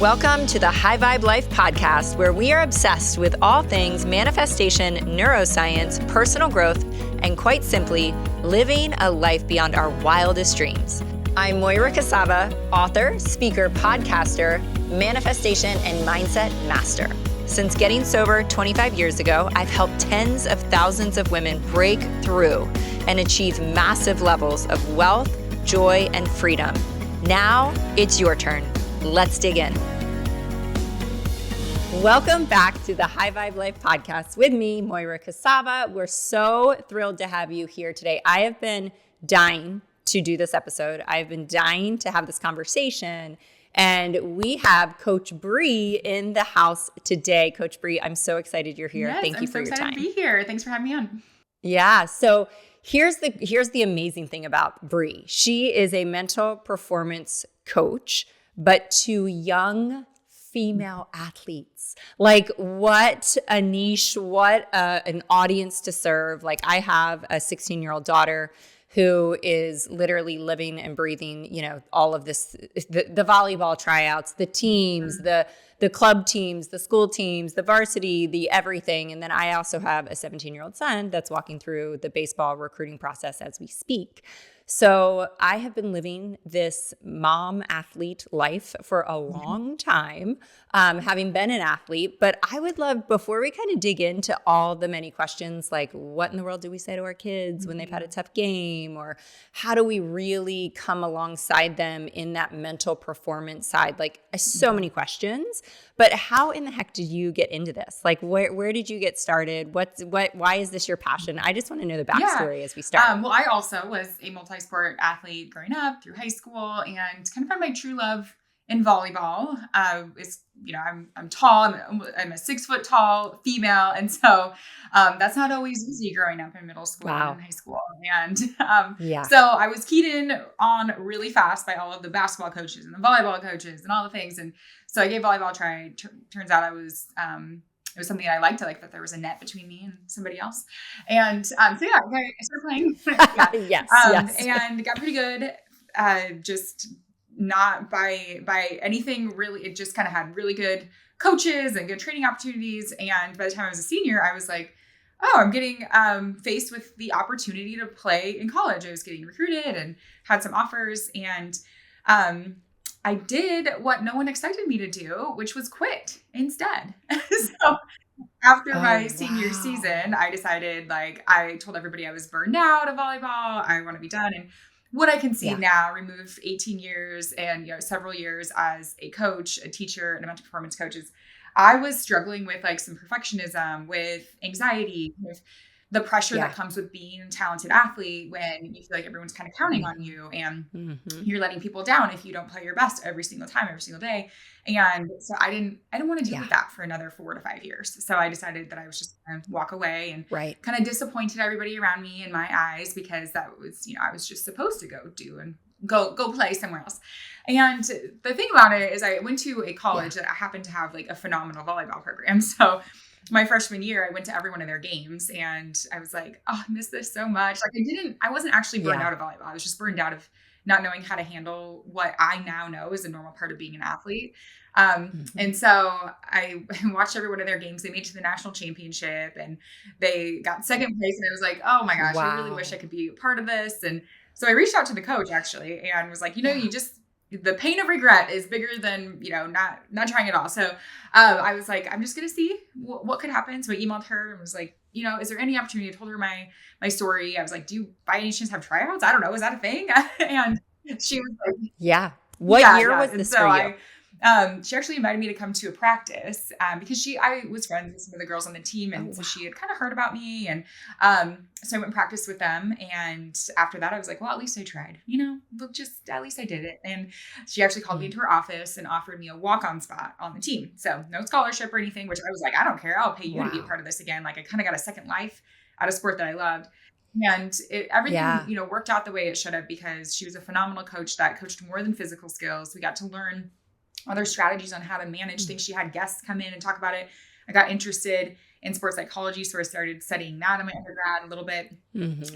Welcome to the High Vibe Life podcast, where we are obsessed with all things manifestation, neuroscience, personal growth, and quite simply, living a life beyond our wildest dreams. I'm Moira Casaba, author, speaker, podcaster, manifestation, and mindset master. Since getting sober 25 years ago, I've helped tens of thousands of women break through and achieve massive levels of wealth, joy, and freedom. Now it's your turn. Let's dig in. Welcome back to the High Vibe Life podcast with me, Moira Casaba. We're so thrilled to have you here today. I have been dying to do this episode. I've been dying to have this conversation. And we have Coach Bre in the house today. Coach Bre, I'm so excited you're here. Yes, Thank you for your time. I'm so excited to be here. Thanks for having me on. Yeah. So here's the amazing thing about Bre. She is a mental performance coach, but to young female athletes. Like, what a niche, what an audience to serve. Like, I have a 16-year-old daughter who is literally living and breathing, all of this, the volleyball tryouts, the teams, the club teams, the school teams, the varsity, the everything. And then I also have a 17-year-old son that's walking through the baseball recruiting process as we speak. So I have been living this mom athlete life for a long time, having been an athlete. But I would love, before we kind of dig into all the many questions, like what in the world do we say to our kids when they've had a tough game, or how do we really come alongside them in that mental performance side? Like, so many questions. But how in the heck did you get into this? Like, where did you get started? Why is this your passion? I just want to know the backstory as we start. Well, I also was a multi-sport athlete growing up through high school, and kind of found my true love in volleyball. I'm tall. I'm a 6 foot tall female, and so that's not always easy growing up in middle school and high school. And so I was keyed in on really fast by all of the basketball coaches and the volleyball coaches and all the things. And so I gave volleyball a try. Turns out it was something I liked. I liked that there was a net between me and somebody else. And I started playing. Yes. And got pretty good. Just not by anything really. It just kind of had really good coaches and good training opportunities. And by the time I was a senior, I was like, oh, I'm getting faced with the opportunity to play in college. I was getting recruited and had some offers. And I did what no one expected me to do, which was quit instead. So after my senior season, I decided, I told everybody I was burned out of volleyball. I want to be done. And what I can see now, remove 18 years and several years as a coach, a teacher, and a mental performance coach, is I was struggling with some perfectionism, with anxiety, with the pressure that comes with being a talented athlete when you feel like everyone's kind of counting on you, and you're letting people down if you don't play your best every single time, every single day. And so I didn't want to deal with that for another 4 to 5 years. So I decided that I was just going to walk away, and kind of disappointed everybody around me in my eyes, because that was, I was just supposed to go play somewhere else. And the thing about it is I went to a college that happened to have a phenomenal volleyball program. So my freshman year, I went to every one of their games, and I was like, oh, I miss this so much. I wasn't actually burned out of volleyball. I was just burned out of not knowing how to handle what I now know is a normal part of being an athlete. And so I watched every one of their games. They made it to the national championship, and they got second place. And I was like, oh my gosh, I really wish I could be a part of this. And so I reached out to the coach actually, and was like, the pain of regret is bigger than, not trying at all. So I was like, I'm just going to see what could happen. So I emailed her and was like, is there any opportunity? I told her my story. I was like, do you by any chance have tryouts? I don't know. Is that a thing? And she was like, What year was this for you? She actually invited me to come to a practice because I was friends with some of the girls on the team, and so she had kind of heard about me, and so I went and practiced with them. And after that, I was like, well, at least I tried. At least I did it. And she actually called me into her office and offered me a walk-on spot on the team. So no scholarship or anything, which I was like, I don't care. I'll pay you to be a part of this again. I kind of got a second life at a sport that I loved. And everything, worked out the way it should have, because she was a phenomenal coach that coached more than physical skills. We got to learn other strategies on how to manage things. She had guests come in and talk about it. I got interested in sports psychology. So I started studying that in my undergrad a little bit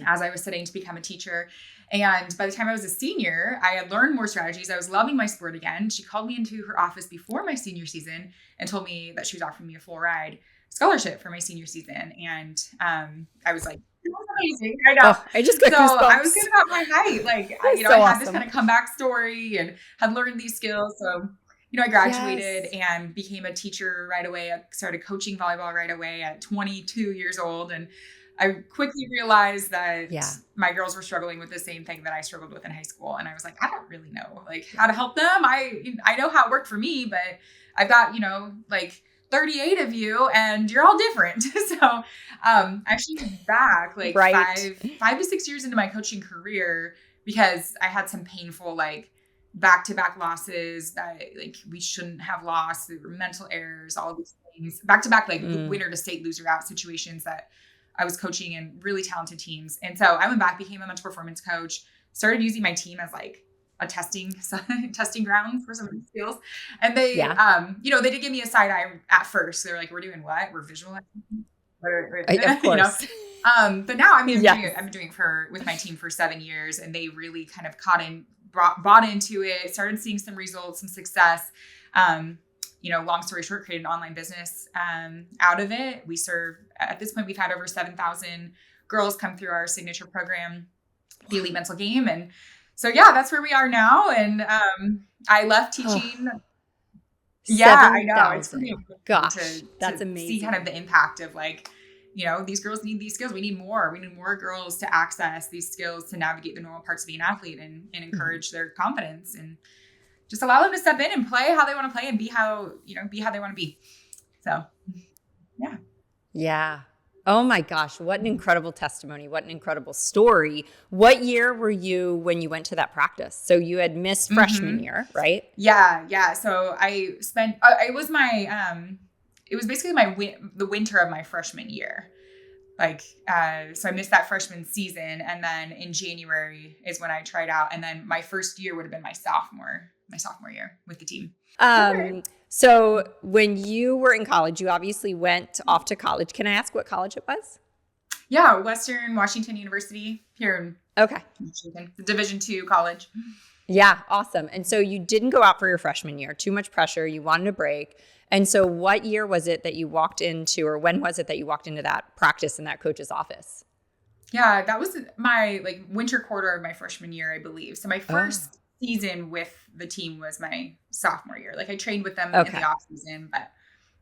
as I was studying to become a teacher. And by the time I was a senior, I had learned more strategies. I was loving my sport again. She called me into her office before my senior season and told me that she was offering me a full ride scholarship for my senior season. And I was like, that's amazing. I know. I just got So goosebumps. I was good about my height. Like, I had this kind of comeback story and had learned these skills. So, I graduated and became a teacher right away. I started coaching volleyball right away at 22 years old. And I quickly realized that my girls were struggling with the same thing that I struggled with in high school. And I was like, I don't really know how to help them. I know how it worked for me, but I've got, 38 of you and you're all different. So actually back 5 to 6 years into my coaching career, because I had some painful back-to-back losses that we shouldn't have lost. There were mental errors, all of these things, back-to-back winner to state loser out situations that I was coaching in really talented teams. And so I went back, became a mental performance coach, started using my team as a testing ground for some of these skills. And they, they did give me a side eye at first. They're like, we're doing what? We're visualizing. Of course. But now, I've been doing it with my team for 7 years, and they really kind of bought into it, started seeing some results, some success. Long story short, created an online business out of it. We serve, at this point, we've had over 7,000 girls come through our signature program, the Elite Mental Game. And so, that's where we are now. And I left teaching. I know. It's pretty Gosh, that's amazing. See kind of the impact of these girls need these skills. We need more. We need more girls to access these skills to navigate the normal parts of being an athlete and encourage their confidence and just allow them to step in and play how they want to play and be how they want to be. So, yeah. Yeah. Oh my gosh. What an incredible testimony. What an incredible story. What year were you when you went to that practice? So you had missed freshman year, right? Yeah. So I spent, it was basically the winter of my freshman year. So I missed that freshman season. And then in January is when I tried out. And then my first year would have been my sophomore year with the team. So when you were in college, you obviously went off to college. Can I ask what college it was? Yeah. Western Washington University here in Washington, the Division II college. Yeah. Awesome. And so you didn't go out for your freshman year, too much pressure. You wanted a break. And so what year was it that you walked into, or when was it that you walked into that practice in that coach's office? Yeah, that was my winter quarter of my freshman year, I believe. So my first season with the team was my sophomore year. I trained with them in the off season, but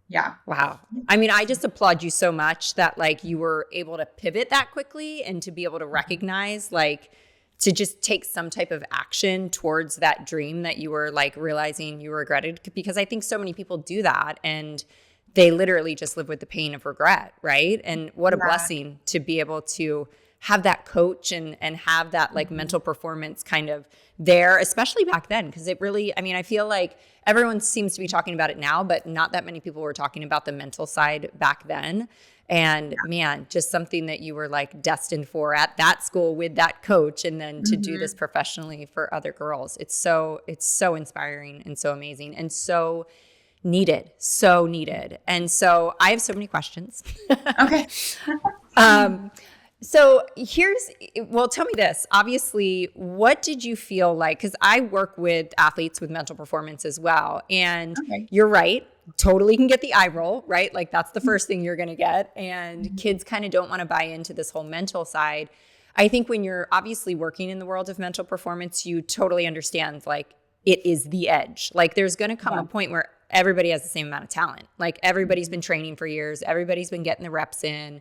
yeah. Wow. I mean, I just applaud you so much that you were able to pivot that quickly and to be able to recognize to just take some type of action towards that dream that you were realizing you regretted, because I think so many people do that and they literally just live with the pain of regret, right? And what a blessing to be able to have that coach and have that mental performance kind of there, especially back then. Because it really, I feel like everyone seems to be talking about it now, but not that many people were talking about the mental side back then. And man, just something that you were destined for at that school with that coach, and then to do this professionally for other girls. It's so inspiring and so amazing and so needed. And so I have so many questions. Okay. So tell me this, obviously, what did you feel like? Because I work with athletes with mental performance as well. And you're right, totally can get the eye roll, right? That's the first thing you're going to get. And kids kind of don't want to buy into this whole mental side. I think when you're obviously working in the world of mental performance, you totally understand it is the edge. There's going to come a point where everybody has the same amount of talent. Everybody's been training for years. Everybody's been getting the reps in.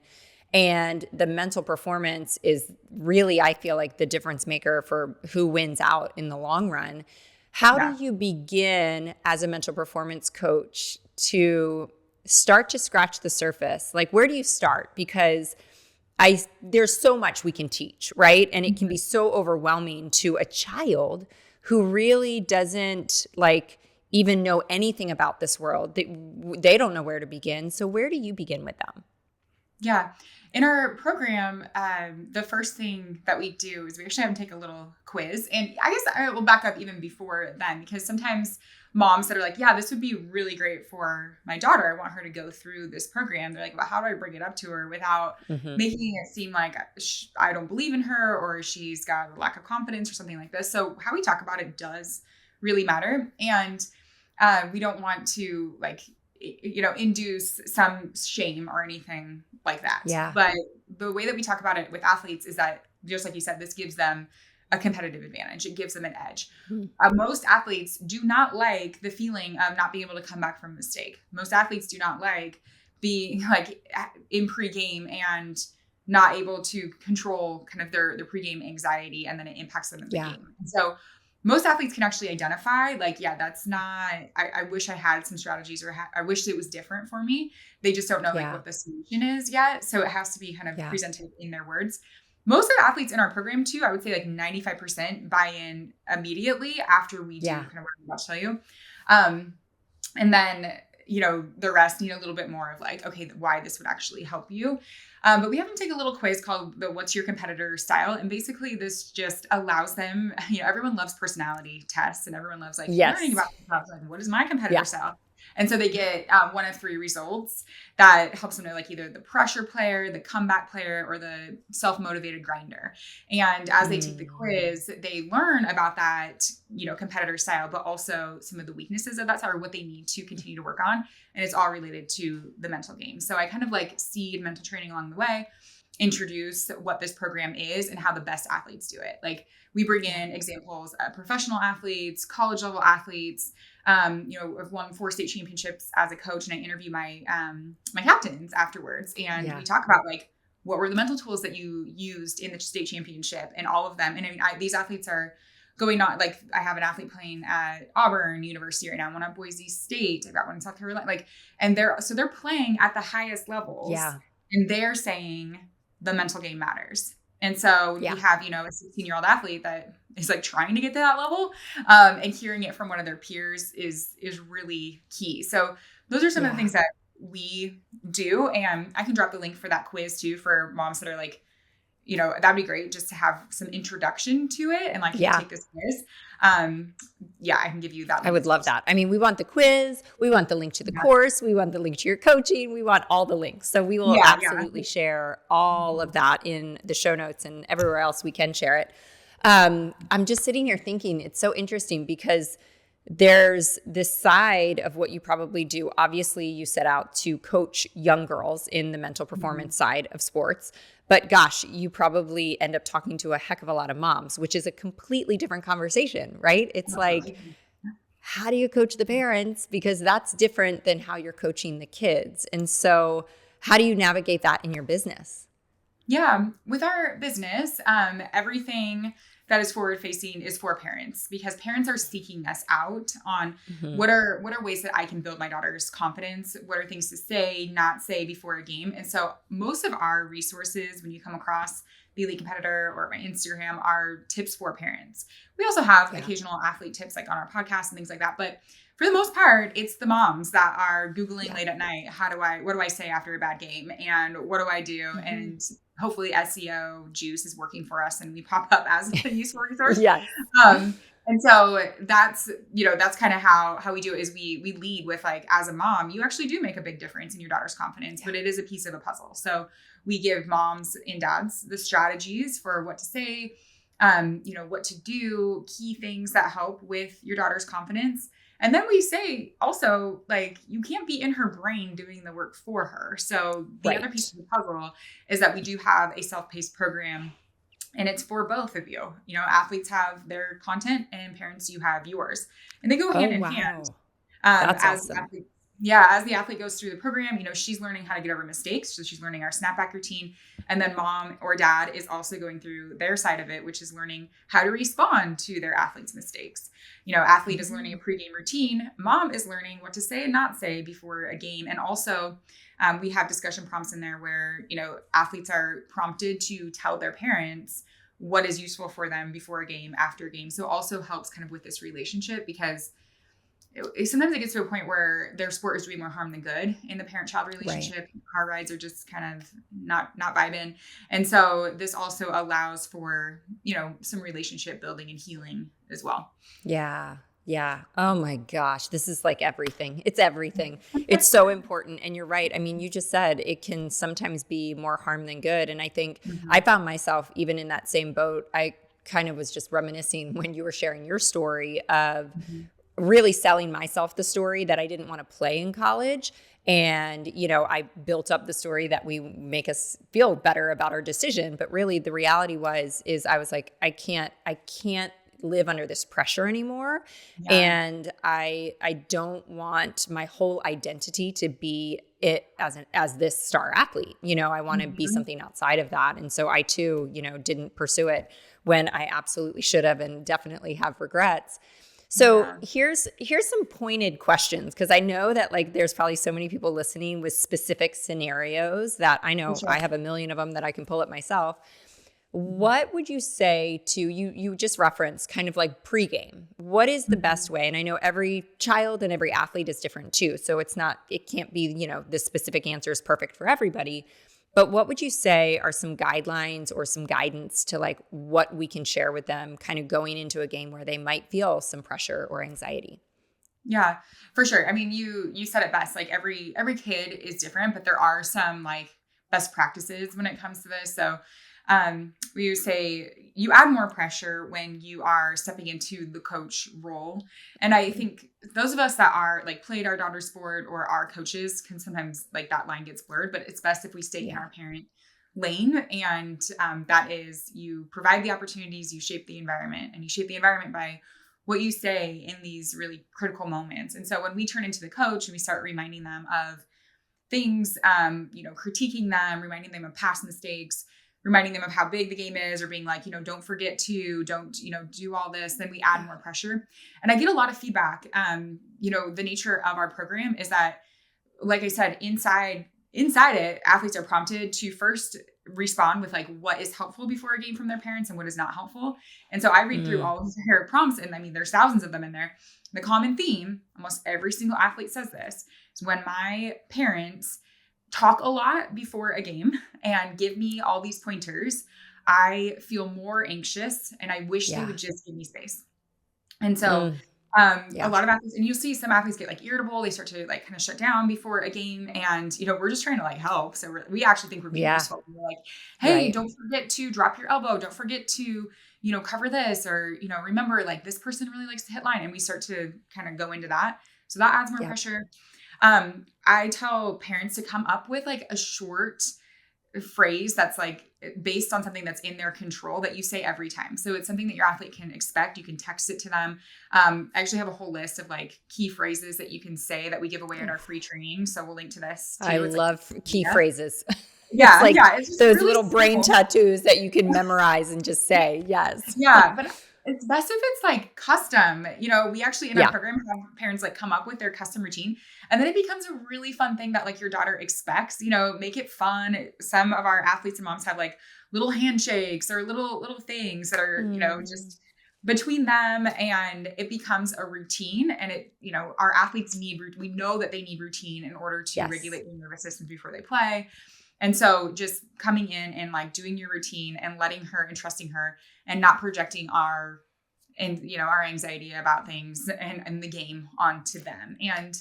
And the mental performance is really, I feel the difference maker for who wins out in the long run. How do you begin as a mental performance coach to start to scratch the surface? Where do you start? Because there's so much we can teach, right? And it can be so overwhelming to a child who really doesn't even know anything about this world. They don't know where to begin. So where do you begin with them? Yeah. In our program, the first thing that we do is we actually have them take a little quiz. And I guess I will back up even before then, because sometimes moms that are like, yeah, this would be really great for my daughter. I want her to go through this program. They're like, well, how do I bring it up to her without making it seem like I don't believe in her or she's got a lack of confidence or something like this. So how we talk about it does really matter. And we don't want to like, induce some shame or anything like that. Yeah. But the way that we talk about it with athletes is that, just like you said, this gives them a competitive advantage. It gives them an edge. Most athletes do not like the feeling of not being able to come back from a mistake. Most athletes do not like being like in pregame and not able to control kind of their pregame anxiety, and then it impacts them in the game. And so most athletes can actually identify like, yeah, that's not, I wish I had some strategies, or I wish it was different for me. They just don't know like what the solution is yet. So it has to be kind of presented in their words. Most of the athletes in our program too, I would say like 95% buy in immediately after we do kind of what I'm about to tell you. And then, the rest need a little bit more of like, okay, why this would actually help you. But we have them take a little quiz called the What's Your Competitor Style? And basically this just allows them, everyone loves personality tests and everyone loves like learning about themselves. Like, what is my competitor style? And so they get one of 3 results that helps them know like either the pressure player, the comeback player, or the self-motivated grinder. And as they take the quiz, they learn about that, competitor style, but also some of the weaknesses of that style or what they need to continue to work on. And it's all related to the mental game. So I kind of like seed mental training along the way, introduce what this program is and how the best athletes do it. Like we bring in examples of professional athletes, college level athletes. I've won 4 state championships as a coach, and I interview my my captains afterwards, and we talk about like what were the mental tools that you used in the state championship, and all of them. And I mean, these athletes are going on. Like I have an athlete playing at Auburn University right now, one at Boise State. I've got one in South Carolina. Like, and they're playing at the highest levels, and they're saying the mental game matters. And so we have, a 16-year-old athlete that is like trying to get to that level. And hearing it from one of their peers is really key. So those are some of the things that we do. And I can drop the link for that quiz too, for moms that are like, that'd be great just to have some introduction to it and like take this quiz. I can give you that link. I would love that. I mean, we want the quiz, we want the link to the course, we want the link to your coaching, we want all the links. So we will absolutely share all of that in the show notes and everywhere else we can share it. I'm just sitting here thinking it's so interesting because there's this side of what you probably do. Obviously, you set out to coach young girls in the mental performance side of sports. But gosh, you probably end up talking to a heck of a lot of moms, which is a completely different conversation, right? It's like, how do you coach the parents? Because that's different than how you're coaching the kids. And so how do you navigate that in your business? Yeah, with our business, everything that is forward facing is for parents, because parents are seeking us out on what are ways that I can build my daughter's confidence, what are things to say, not say before a game. And so most of our resources, when you come across the Elite Competitor or my Instagram, are tips for parents. We also have occasional athlete tips like on our podcast and things like that. But for the most part, it's the moms that are Googling late at night. What do I say after a bad game? And what do I do? And hopefully SEO juice is working for us and we pop up as a useful resource. And so that's kind of how we do it, is we lead with like, as a mom, you actually do make a big difference in your daughter's confidence, but it is a piece of a puzzle. So we give moms and dads the strategies for what to say, what to do, key things that help with your daughter's confidence. And then we say also, like, you can't be in her brain doing the work for her. So the other piece of the puzzle is that we do have a self-paced program, and it's for both of you. Athletes have their content and parents, you have yours. And they go hand in hand. That's awesome. As the athlete goes through the program, she's learning how to get over mistakes. So she's learning our snapback routine. And then mom or dad is also going through their side of it, which is learning how to respond to their athlete's mistakes. Athlete is learning a pregame routine. Mom is learning what to say and not say before a game. And also we have discussion prompts in there where, athletes are prompted to tell their parents what is useful for them before a game, after a game. So it also helps kind of with this relationship, because sometimes it gets to a point where their sport is doing more harm than good in the parent-child relationship. Car rides are just kind of not vibing. And so this also allows for, some relationship building and healing as well. Yeah. Yeah. Oh my gosh. This is like everything. It's everything. It's so important. And you're right. I mean, you just said it can sometimes be more harm than good. And I think I found myself even in that same boat. I kind of was just reminiscing when you were sharing your story of really selling myself the story that I didn't want to play in college. And, I built up the story that we make us feel better about our decision. But really the reality is I was like, I can't live under this pressure anymore. Yeah. And I don't want my whole identity to be it as this star athlete. I want to be something outside of that. And so I too, didn't pursue it when I absolutely should have, and definitely have regrets. So here's some pointed questions, because I know that like there's probably so many people listening with specific scenarios that I know I have a million of them that I can pull up myself. What would you say to you just referenced kind of like pregame? What is the best way? And I know every child and every athlete is different too. So it can't be, this specific answer is perfect for everybody. But what would you say are some guidelines or some guidance to like what we can share with them kind of going into a game where they might feel some pressure or anxiety? Yeah, for sure. I mean, you said it best. Like every kid is different, but there are some like best practices when it comes to this. So we say you add more pressure when you are stepping into the coach role. And I think those of us that are like played our daughter's sport or are coaches can sometimes like that line gets blurred, but it's best if we stay in our parent lane. And that is you provide the opportunities, you shape the environment, and you shape the environment by what you say in these really critical moments. And so when we turn into the coach and we start reminding them of things, critiquing them, reminding them of past mistakes, reminding them of how big the game is, or being like, don't forget to, do all this, then we add more pressure. And I get a lot of feedback. The nature of our program is that, like I said, inside it, athletes are prompted to first respond with like what is helpful before a game from their parents and what is not helpful. And so I read through all of their prompts, and I mean, there's thousands of them in there. The common theme, almost every single athlete says this, is when my parents talk a lot before a game and give me all these pointers, I feel more anxious and I wish they would just give me space. And so a lot of athletes, and you'll see some athletes get like irritable. They start to like kind of shut down before a game, and we're just trying to like help. So we actually think we're being useful. We're like, hey, don't forget to drop your elbow. Don't forget to cover this, or remember like this person really likes to hit line, and we start to kind of go into that. So that adds more pressure. I tell parents to come up with like a short phrase that's like based on something that's in their control that you say every time. So it's something that your athlete can expect. You can text it to them. I actually have a whole list of like key phrases that you can say that we give away at our free training. So we'll link to this too. I love key phrases. Yeah. It's just those really little brain tattoos that you can memorize and just say, yes. Yeah. But it's best if it's like custom. We actually in our program have parents like come up with their custom routine, and then it becomes a really fun thing that like your daughter expects. Make it fun. Some of our athletes and moms have like little handshakes or little things that are just between them, and it becomes a routine. And it our athletes we know that they need routine in order to regulate their nervous system before they play. And so just coming in and like doing your routine and letting her and trusting her and not projecting our anxiety about things and the game onto them. And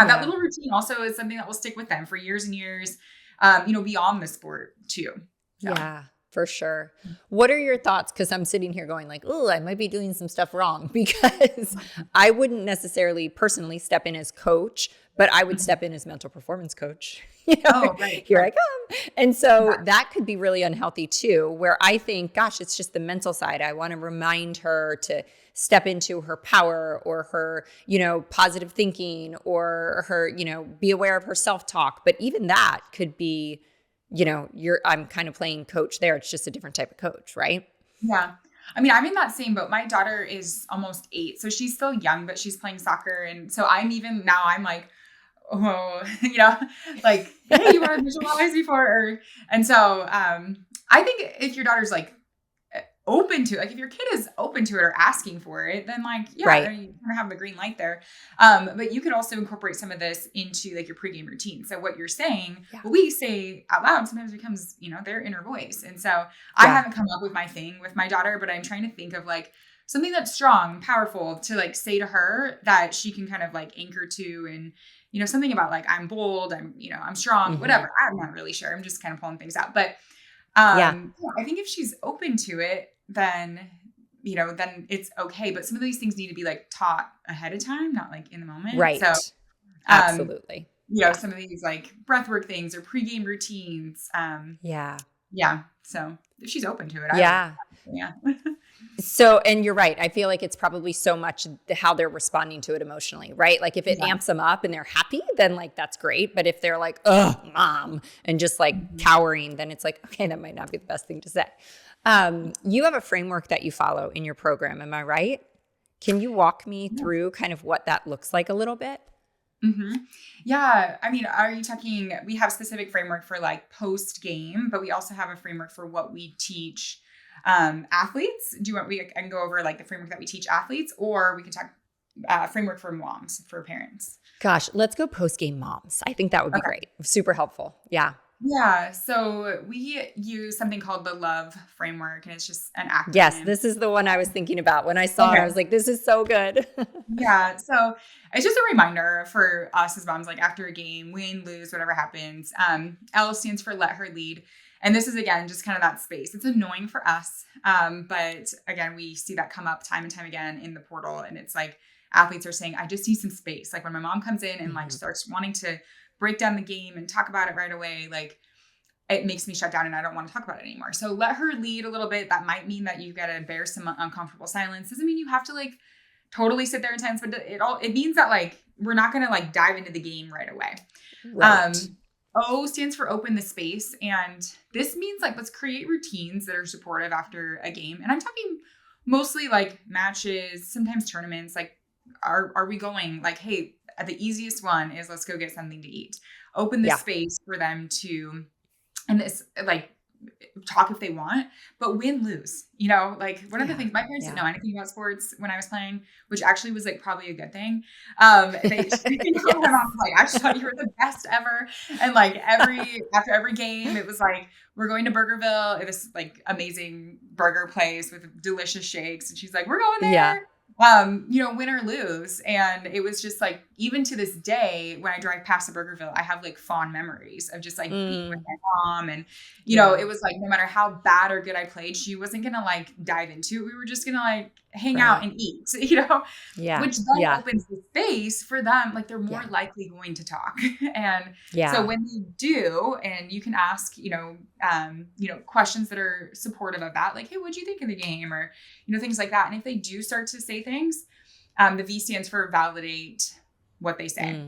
that little routine also is something that will stick with them for years and years, beyond the sport too. So. Yeah, for sure. What are your thoughts? Because I'm sitting here going like, oh, I might be doing some stuff wrong, because I wouldn't necessarily personally step in as coach, but I would step in as mental performance coach. Here I come. And so that could be really unhealthy too, where I think, gosh, it's just the mental side. I want to remind her to step into her power, or her, positive thinking, or her, be aware of her self-talk. But even that could be, I'm kind of playing coach there. It's just a different type of coach, right? Yeah. I mean, I'm in that same boat. My daughter is almost 8, so she's still young, but she's playing soccer. And so I'm like, oh, like, hey, you want to visualize before? And so I think if your daughter's like open to, like if your kid is open to it or asking for it, then like, you kind of have the green light there. But you could also incorporate some of this into like your pregame routine. So what you're saying, what we say out loud sometimes becomes, their inner voice. And so I haven't come up with my thing with my daughter, but I'm trying to think of like something that's strong, powerful to like say to her that she can kind of like anchor to. And, something about like, I'm bold, I'm strong, whatever. I'm not really sure. I'm just kind of pulling things out. But I think if she's open to it, then it's okay. But some of these things need to be like taught ahead of time, not like in the moment. Right. So, absolutely. Some of these like breathwork things or pregame routines. Yeah. So if she's open to it, yeah. So, and you're right. I feel like it's probably so much how they're responding to it emotionally, right? Like if it amps them up and they're happy, then like, that's great. But if they're like, ugh, mom, and just like cowering, then it's like, okay, that might not be the best thing to say. You have a framework that you follow in your program. Am I right? Can you walk me through kind of what that looks like a little bit? Mm-hmm. Yeah. I mean, are you talking, we have specific framework for like post game, but we also have a framework for what we teach athletes. I can go over like the framework that we teach athletes, or we can talk framework for moms, for parents. Gosh, let's go post game moms. I think that would be great. Super helpful. Yeah. Yeah. So we use something called the LOVE framework, and it's just an acronym. Yes, this is the one I was thinking about. When I saw it, I was like, this is so good. Yeah. So it's just a reminder for us as moms, like after a game, win, lose, whatever happens. L stands for let her lead. And this is, again, just kind of that space. It's annoying for us. But again, we see that come up time and time again in the portal. And it's like athletes are saying, I just need some space. Like when my mom comes in and like starts wanting to break down the game and talk about it right away, like it makes me shut down and I don't want to talk about it anymore. So let her lead a little bit. That might mean that you got to bear some uncomfortable silence. Doesn't mean you have to like totally sit there in silence, but it means that like, we're not going to like dive into the game right away. Right. O stands for open the space. And this means like, let's create routines that are supportive after a game. And I'm talking mostly like matches, sometimes tournaments. Like, are we going like, hey, the easiest one is let's go get something to eat. Open the space for them to, and this like talk if they want, but win, lose, like one of the things, my parents didn't know anything about sports when I was playing, which actually was like probably a good thing. My mom was like, I just thought you were the best ever. And like after every game, it was like, we're going to Burgerville. It was like amazing burger place with delicious shakes. And she's like, we're going there. Yeah. Win or lose. And it was just like, even to this day, when I drive past the Burgerville, I have like fond memories of just like being with my mom. And, it was like, no matter how bad or good I played, she wasn't going to like dive into it. We were just going to like hang out and eat, which then opens the space for them. Like they're more likely going to talk. And so when they do, and you can ask, questions that are supportive of that, like, hey, what'd you think of the game? Or, things like that. And if they do start to say things, the V stands for validate what they say.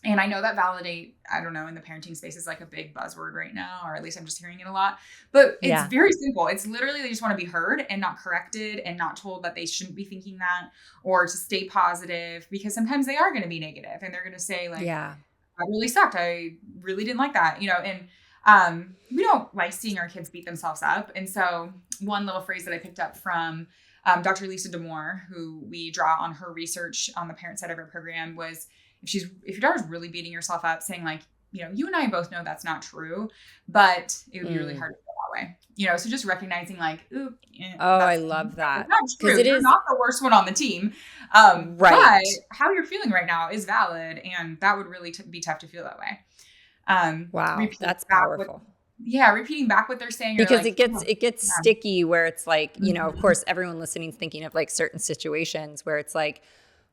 And I know that validate, I don't know, in the parenting space is like a big buzzword right now, or at least I'm just hearing it a lot, but it's very simple. It's literally, they just want to be heard and not corrected and not told that they shouldn't be thinking that, or to stay positive, because sometimes they are going to be negative and they're going to say like, that really sucked. I really didn't like that, and we don't like seeing our kids beat themselves up. And so one little phrase that I picked up from Dr. Lisa D'Amour, who we draw on her research on the parent side of our program, was if your daughter's really beating yourself up, saying like, you and I both know that's not true, but it would be really hard to feel that way. So just recognizing like, I love that. Because you're not the worst one on the team. Right. But how you're feeling right now is valid. And that would really be tough to feel that way. Wow. That's powerful. Repeating back what they're saying. Because like, it gets sticky where it's like, of course, everyone listening is thinking of like certain situations where it's like,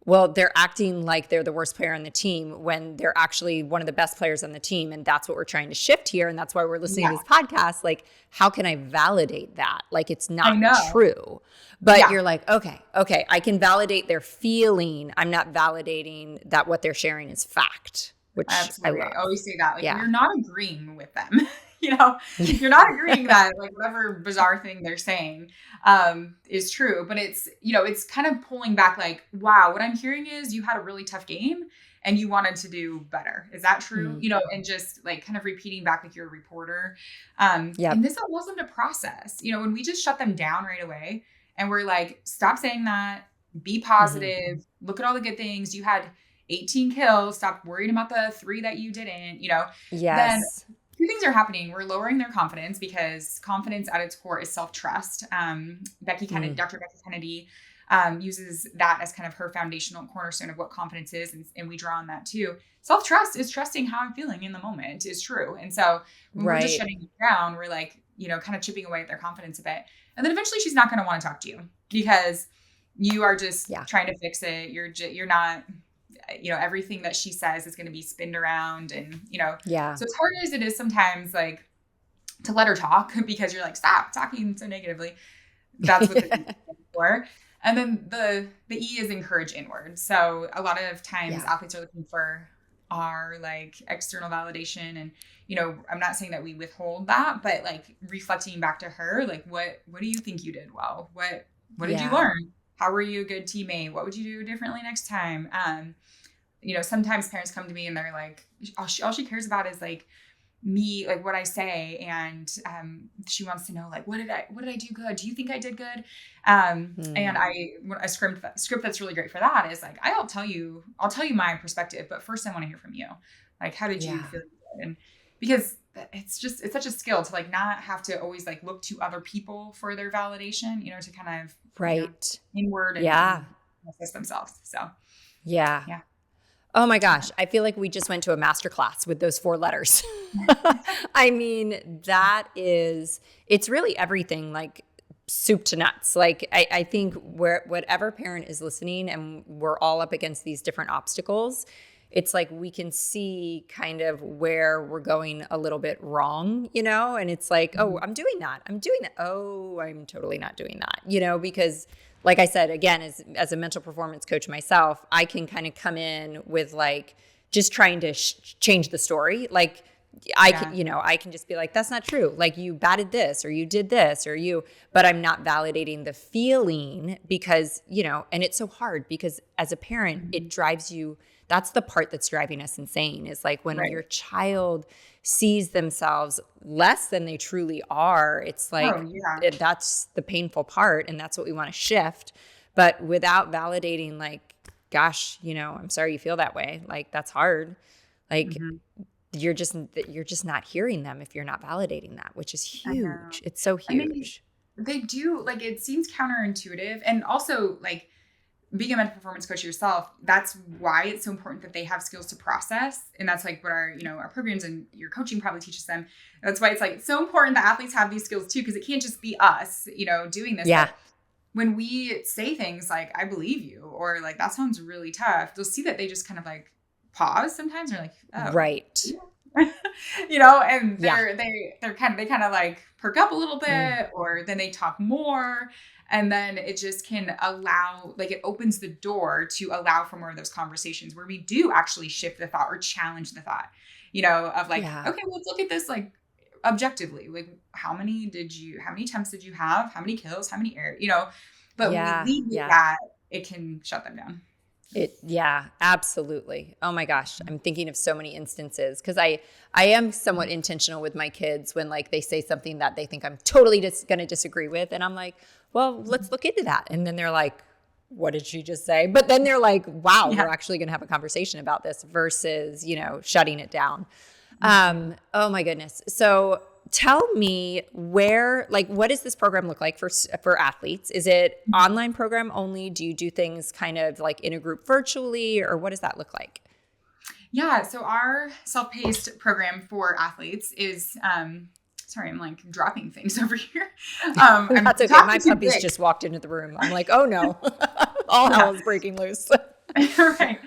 well, they're acting like they're the worst player on the team when they're actually one of the best players on the team. And that's what we're trying to shift here. And that's why we're listening to these podcasts. Like, how can I validate that? Like, it's not true. But you're like, okay, I can validate their feeling. I'm not validating that what they're sharing is fact, which absolutely. I always say that. Like, you're not agreeing with them. You're not agreeing that like whatever bizarre thing they're saying is true, but it's, it's kind of pulling back like, wow, what I'm hearing is you had a really tough game and you wanted to do better. Is that true? And just like kind of repeating back like you're a reporter. And this allows them to process, when we just shut them down right away and we're like, stop saying that, be positive, look at all the good things. You had 18 kills, stop worrying about the 3 that you didn't, then two things are happening. We're lowering their confidence, because confidence at its core is self-trust. Dr. Becky Kennedy uses that as kind of her foundational cornerstone of what confidence is. And we draw on that too. Self-trust is trusting how I'm feeling in the moment is true. And so when we're just shutting it down, we're like, kind of chipping away at their confidence a bit. And then eventually she's not going to want to talk to you because you are just trying to fix it. You're not, everything that she says is going to be spinned around and, so as hard as it is sometimes like to let her talk because you're like, stop talking so negatively. That's what the for. And then the E is encourage inward. So a lot of times athletes are looking for our like external validation. And, I'm not saying that we withhold that, but like reflecting back to her, like, what do you think you did well? What did you learn? How were you a good teammate? What would you do differently next time? Sometimes parents come to me and they're like, all she cares about is like me, like what I say. And she wants to know like, what did I do good? Do you think I did good? And a script that's really great for that is like, I'll tell you my perspective, but first I want to hear from you. Like, how did you feel? And because it's such a skill to like not have to always like look to other people for their validation, to kind of inward and assess themselves. So yeah. Oh my gosh. I feel like we just went to a masterclass with those 4 letters. I mean, it's really everything, like soup to nuts. Like I think whatever parent is listening and we're all up against these different obstacles, it's like we can see kind of where we're going a little bit wrong, and it's like, oh, I'm doing that. Oh, I'm totally not doing that, because like I said, again, as a mental performance coach myself, I can kind of come in with like just trying to change the story. Like I can just be like, that's not true. Like you batted this or you did this but I'm not validating the feeling because, and it's so hard because as a parent, it drives you. That's the part that's driving us insane is like when your child sees themselves less than they truly are, it's like, that's the painful part. And that's what we want to shift. But without validating like, gosh, I'm sorry you feel that way. Like that's hard. Like you're just not hearing them if you're not validating that, which is huge. It's so huge. They do like, it seems counterintuitive. And also like, being a mental performance coach yourself, that's why it's so important that they have skills to process. And that's like what our programs and your coaching probably teaches them. That's why it's like, it's so important that athletes have these skills too, because it can't just be us, doing this. Yeah. But when we say things like, I believe you, or like, that sounds really tough, they'll see that they just kind of like pause sometimes. They're like, oh. Right. And they kind of like perk up a little bit, or then they talk more. And then it just can allow, like it opens the door to allow for more of those conversations where we do actually shift the thought or challenge the thought, of like, okay, let's look at this like objectively. Like how many attempts did you have? How many kills? How many air, but when we lead with that, it can shut them down. Absolutely. Oh my gosh. I'm thinking of so many instances because I am somewhat intentional with my kids when like they say something that they think I'm totally just going to disagree with. And I'm like, well, let's look into that. And then they're like, what did she just say? But then they're like, wow, we're actually going to have a conversation about this versus, shutting it down. Oh my goodness. So tell me what does this program look like for athletes? Is it online program only? Do you do things kind of like in a group virtually, or what does that look like? Yeah. So our self-paced program for athletes is, sorry, I'm like dropping things over here. That's okay. My puppies just walked into the room. I'm like, oh no, all hell is breaking loose. Right.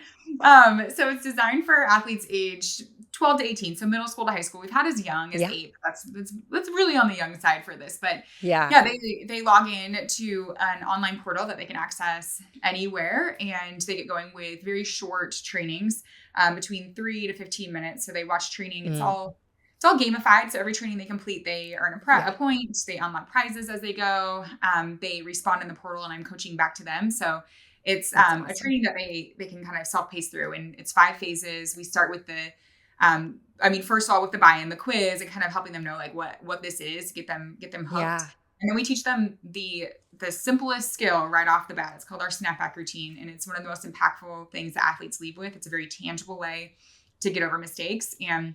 So it's designed for athletes aged 12 to 18. So middle school to high school. We've had as young as 8. That's really on the young side for this. But they log in to an online portal that they can access anywhere, and they get going with very short trainings, between 3 to 15 minutes. So they watch training. It's all gamified. So every training they complete, they earn a point. They unlock prizes as they go. They respond in the portal, and I'm coaching back to them. So it's awesome. A training that they can kind of self-pace through, and it's 5 phases. We start with first of all, with the buy-in, the quiz, and kind of helping them know like what this is, get them hooked. Yeah. And then we teach them the simplest skill right off the bat. It's called our snapback routine. And it's one of the most impactful things that athletes leave with. It's a very tangible way to get over mistakes. And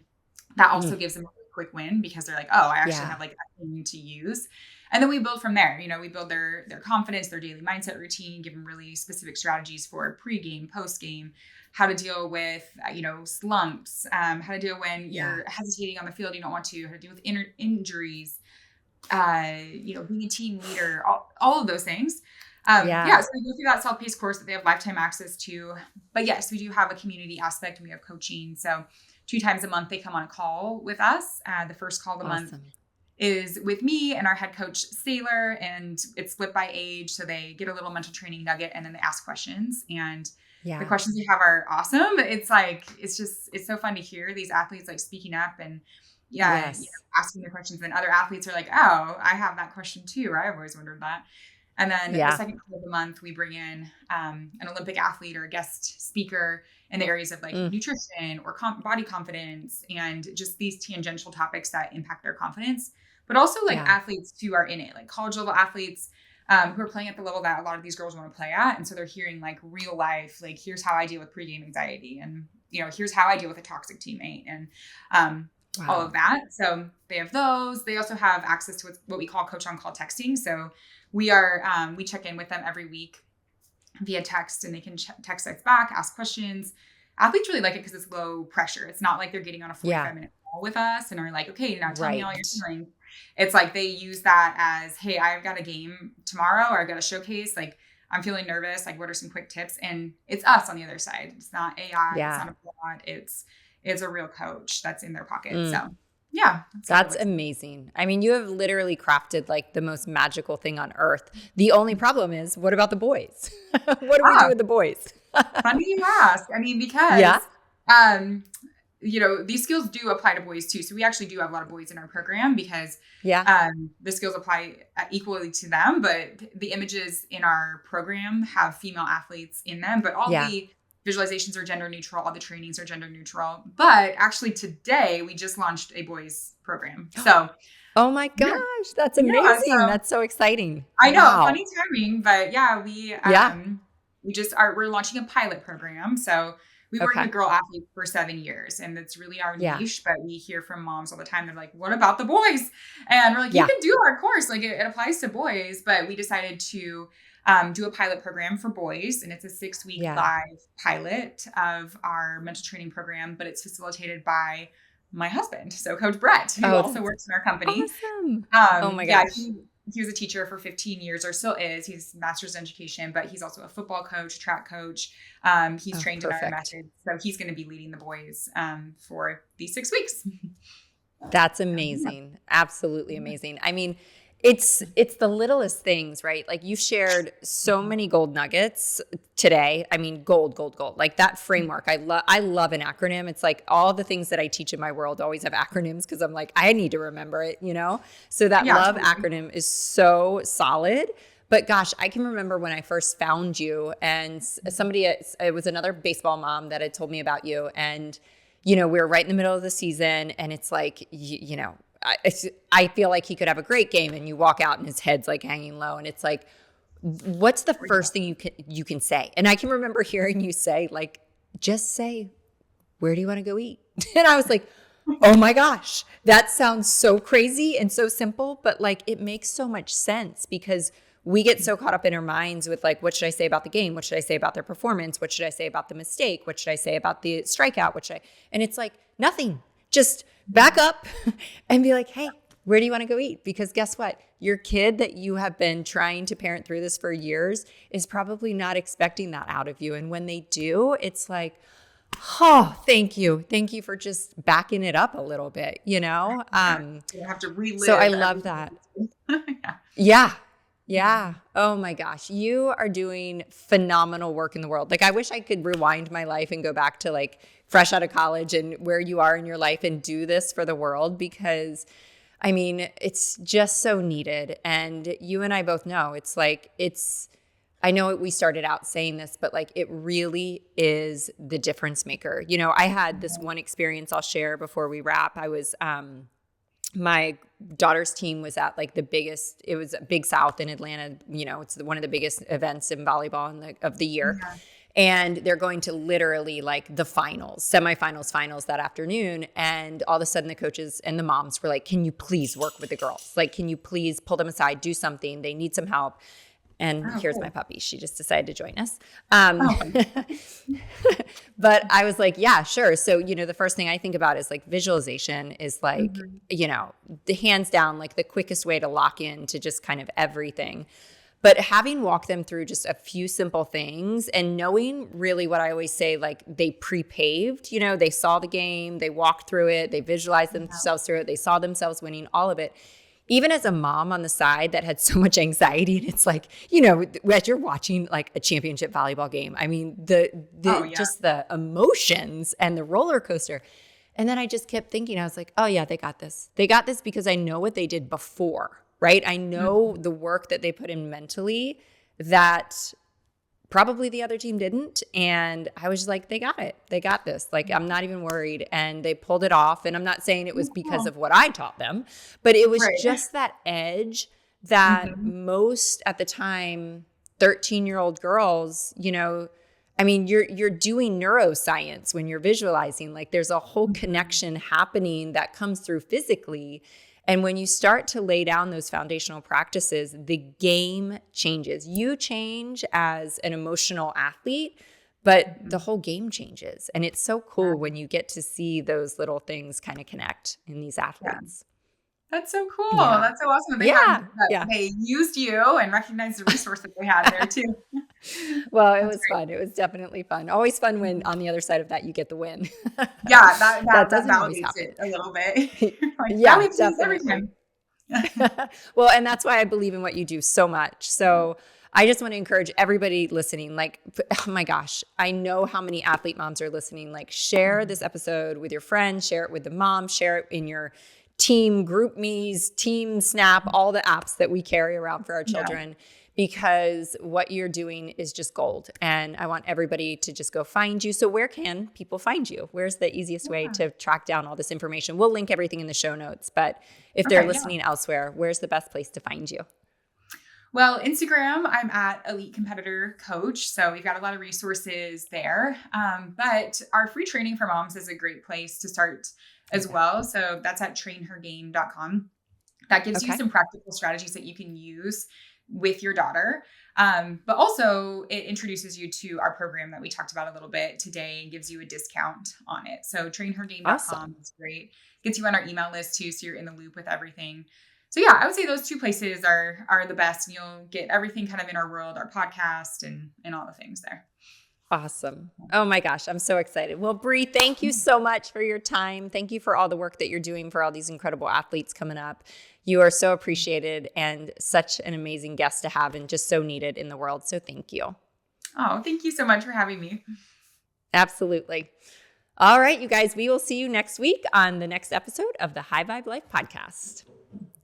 that also gives them a quick win because they're like, oh, I actually Yeah. have like a thing to use. And then we build from there. You know, we build their confidence, their daily mindset routine, give them really specific strategies for pregame, postgame, how to deal with, slumps, how to deal when Yeah. you're hesitating on the field, you don't want to, how to deal with injuries, being a team leader, all of those things. Yeah. So we go through that self-paced course that they have lifetime access to. But yes, we do have a community aspect and we have coaching. So 2 times a month, they come on a call with us. The first call of the month Awesome. is with me and our head coach, Sailor, and it's split by age. So they get a little mental training nugget and then they ask questions. And the Yeah. questions they have are awesome. It's like, it's so fun to hear these athletes like speaking up and Yes. asking the questions. And other athletes are like, oh, I have that question too. Or I've always wondered that. And then the Yeah. second call of the month, we bring in an Olympic athlete or a guest speaker in the areas of like nutrition or body confidence and just these tangential topics that impact their confidence, but also like athletes who are in it, like college level athletes who are playing at the level that a lot of these girls want to play at. And so they're hearing like real life, like here's how I deal with pregame anxiety and, here's how I deal with a toxic teammate and all of that. So they have those. They also have access to what we call coach on call texting. So we check in with them every week via text and they can text us back, ask questions. Athletes really like it because it's low pressure. It's not like they're getting on a 45-minute call with us and are like, okay, now tell me all your feelings. It's like they use that as, hey, I've got a game tomorrow or I've got a showcase. Like I'm feeling nervous. Like what are some quick tips? And it's us on the other side. It's not AI. It's not a bot. It's a real coach that's in their pocket. So yeah. That's amazing. I mean, you have literally crafted like the most magical thing on earth. The only problem is, what about the boys? What do we do with the boys? Funny you ask. I mean, because, these skills do apply to boys too. So we actually do have a lot of boys in our program because the skills apply equally to them. But the images in our program have female athletes in them, but all the visualizations are gender neutral. All the trainings are gender neutral. But actually today we just launched a boys program. So, oh my gosh, that's amazing. That's so exciting. I know, funny timing, but we're launching a pilot program. So we worked with girl athletes for 7 years and it's really our niche, but we hear from moms all the time. They're like, what about the boys? And we're like, you can do our course. Like it applies to boys, but we decided to do a pilot program for boys. And it's a 6-week live pilot of our mental training program, but it's facilitated by my husband. So Coach Bre, who also works in our company. Awesome. Oh my gosh. He was a teacher for 15 years or still is. He's master's in education, but he's also a football coach, track coach. He's trained in our methods. So he's going to be leading the boys for these 6 weeks. That's amazing. Absolutely amazing. I mean, it's the littlest things, right? Like you shared so many gold nuggets today. I mean, gold. Like that framework. I love an acronym. It's like all the things that I teach in my world always have acronyms because I'm like, I need to remember it, So that love acronym is so solid. But gosh, I can remember when I first found you and it was another baseball mom that had told me about you. And, we were right in the middle of the season and it's like, I feel like he could have a great game and you walk out and his head's like hanging low and it's like, what's the first thing you can say? And I can remember hearing you say like, just say, where do you want to go eat? And I was like, oh my gosh, that sounds so crazy and so simple, but like it makes so much sense because we get so caught up in our minds with like, what should I say about the game? What should I say about their performance? What should I say about the mistake? What should I say about the strikeout? And it's like, nothing, just back up and be like, hey, where do you want to go eat? Because guess what? Your kid that you have been trying to parent through this for years is probably not expecting that out of you. And when they do, it's like, oh, thank you. Thank you for just backing it up a little bit, You have to relive. So I love that. Yeah. Oh my gosh. You are doing phenomenal work in the world. Like I wish I could rewind my life and go back to like fresh out of college and where you are in your life and do this for the world because I mean, it's just so needed. And you and I both know I know we started out saying this, but like it really is the difference maker. I had this one experience I'll share before we wrap. I was, my daughter's team was at like it was Big South in Atlanta. It's one of the biggest events in volleyball of the year. And they're going to literally like the finals, semifinals, finals that afternoon. And all of a sudden the coaches and the moms were like, can you please work with the girls? Like, can you please pull them aside, do something? They need some help. And Oh, here's cool. my puppy. She just decided to join us. Oh, But I was like, yeah, sure. So, the first thing I think about is like visualization is like, the hands down, like the quickest way to lock in to just kind of everything. But having walked them through just a few simple things and knowing really what I always say, like they pre-paved, they saw the game, they walked through it, they visualized themselves through it, they saw themselves winning, all of it. Even as a mom on the side that had so much anxiety, and it's like, as you're watching like a championship volleyball game, I mean, just the emotions and the roller coaster. And then I just kept thinking, I was like, oh yeah, they got this. They got this because I know what they did before, right? I know the work that they put in mentally that probably the other team didn't. And I was just like, they got it. They got this. Like, I'm not even worried. And they pulled it off. And I'm not saying it was because of what I taught them, but it was just that edge that most at the time, 13-year-old girls, I mean, you're doing neuroscience when you're visualizing. Like there's a whole connection happening that comes through physically. And when you start to lay down those foundational practices, the game changes. You change as an emotional athlete, but the whole game changes. And it's so cool when you get to see those little things kind of connect in these athletes. That's so cool. Yeah. That's so awesome. They used you and recognized the resource that they had there too. Well, it was fun. It was definitely fun. Always fun when on the other side of that, you get the win. Yeah, that doesn't always validates happen. it a little bit. Like, Yeah, we please every definitely. time. Well, and that's why I believe in what you do so much. So I just want to encourage everybody listening, like, oh my gosh, I know how many athlete moms are listening. Like, share this episode with your friends, share it with the mom, share it in your team group me's, team snap, all the apps that we carry around for our children, because what you're doing is just gold. And I want everybody to just go find you. So where can people find you? Where's the easiest way to track down all this information? We'll link everything in the show notes, but if they're listening elsewhere, where's the best place to find you? Well, Instagram, I'm at Elite Competitor Coach. So we've got a lot of resources there. But our free training for moms is a great place to start as well. So that's at trainhergame.com. That gives you some practical strategies that you can use with your daughter. But also it introduces you to our program that we talked about a little bit today and gives you a discount on it. So trainhergame.com is great. Gets you on our email list too. So you're in the loop with everything. So yeah, I would say those two places are the best. And you'll get everything kind of in our world, our podcast and all the things there. Awesome. Oh my gosh, I'm so excited. Well, Bre, thank you so much for your time. Thank you for all the work that you're doing for all these incredible athletes coming up. You are so appreciated and such an amazing guest to have and just so needed in the world. So thank you. Oh, thank you so much for having me. Absolutely. All right, you guys, we will see you next week on the next episode of the High Vibe Life podcast.